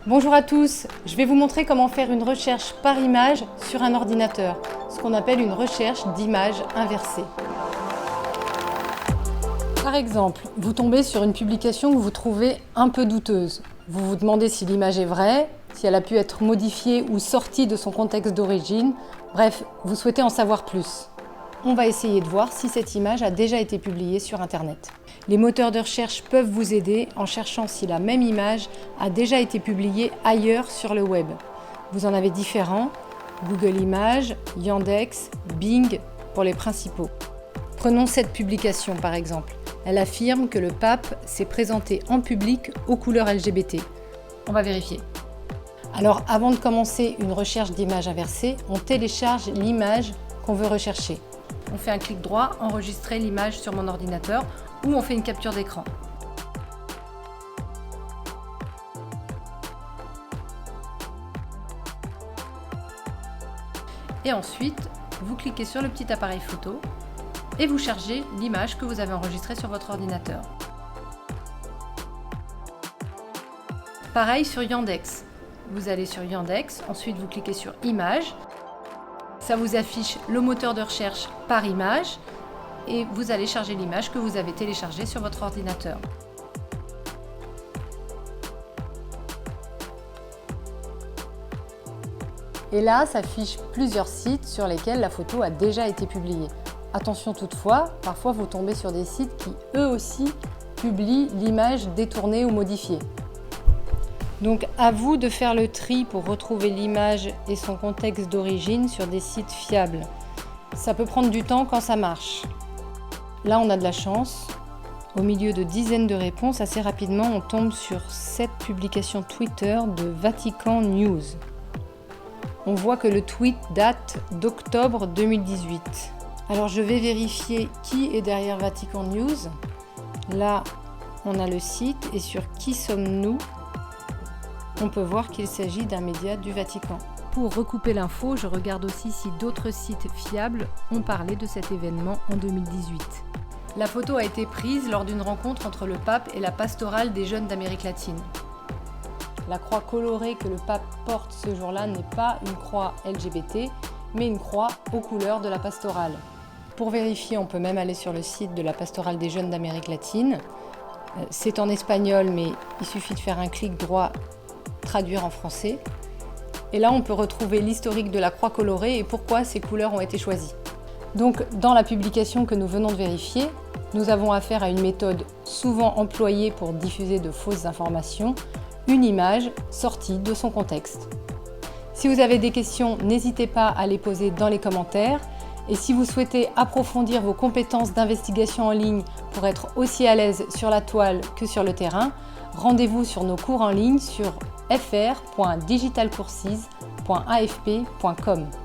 Bonjour à tous, je vais vous montrer comment faire une recherche par image sur un ordinateur, ce qu'on appelle une recherche d'image inversée. Par exemple, vous tombez sur une publication que vous trouvez un peu douteuse. Vous vous demandez si l'image est vraie, si elle a pu être modifiée ou sortie de son contexte d'origine. Bref, vous souhaitez en savoir plus. On va essayer de voir si cette image a déjà été publiée sur Internet. Les moteurs de recherche peuvent vous aider en cherchant si la même image a déjà été publiée ailleurs sur le web. Vous en avez différents, Google Images, Yandex, Bing pour les principaux. Prenons cette publication par exemple. Elle affirme que le pape s'est présenté en public aux couleurs LGBT. On va vérifier. Alors avant de commencer une recherche d'image inversée, on télécharge l'image qu'on veut rechercher. On fait un clic droit, enregistrer l'image sur mon ordinateur ou on fait une capture d'écran. Et ensuite, vous cliquez sur le petit appareil photo et vous chargez l'image que vous avez enregistrée sur votre ordinateur. Pareil sur Yandex. Vous allez sur Yandex, ensuite vous cliquez sur Images. Ça vous affiche le moteur de recherche par image et vous allez charger l'image que vous avez téléchargée sur votre ordinateur. Et là, ça affiche plusieurs sites sur lesquels la photo a déjà été publiée. Attention toutefois, parfois vous tombez sur des sites qui eux aussi publient l'image détournée ou modifiée. Donc à vous de faire le tri pour retrouver l'image et son contexte d'origine sur des sites fiables. Ça peut prendre du temps quand ça marche. Là on a de la chance. Au milieu de dizaines de réponses, assez rapidement on tombe sur cette publication Twitter de Vatican News. On voit que le tweet date d'octobre 2018. Alors je vais vérifier qui est derrière Vatican News. Là on a le site et sur Qui sommes-nous ? On peut voir qu'il s'agit d'un média du Vatican. Pour recouper l'info, je regarde aussi si d'autres sites fiables ont parlé de cet événement en 2018. La photo a été prise lors d'une rencontre entre le pape et la pastorale des jeunes d'Amérique latine. La croix colorée que le pape porte ce jour-là n'est pas une croix LGBT, mais une croix aux couleurs de la pastorale. Pour vérifier, on peut même aller sur le site de la pastorale des jeunes d'Amérique latine. C'est en espagnol, mais il suffit de faire un clic droit traduire en français. Et là, on peut retrouver l'historique de la croix colorée et pourquoi ces couleurs ont été choisies. Donc, dans la publication que nous venons de vérifier, nous avons affaire à une méthode souvent employée pour diffuser de fausses informations, une image sortie de son contexte. Si vous avez des questions, n'hésitez pas à les poser dans les commentaires. Et si vous souhaitez approfondir vos compétences d'investigation en ligne pour être aussi à l'aise sur la toile que sur le terrain, rendez-vous sur nos cours en ligne sur fr.digitalcourses.afp.com.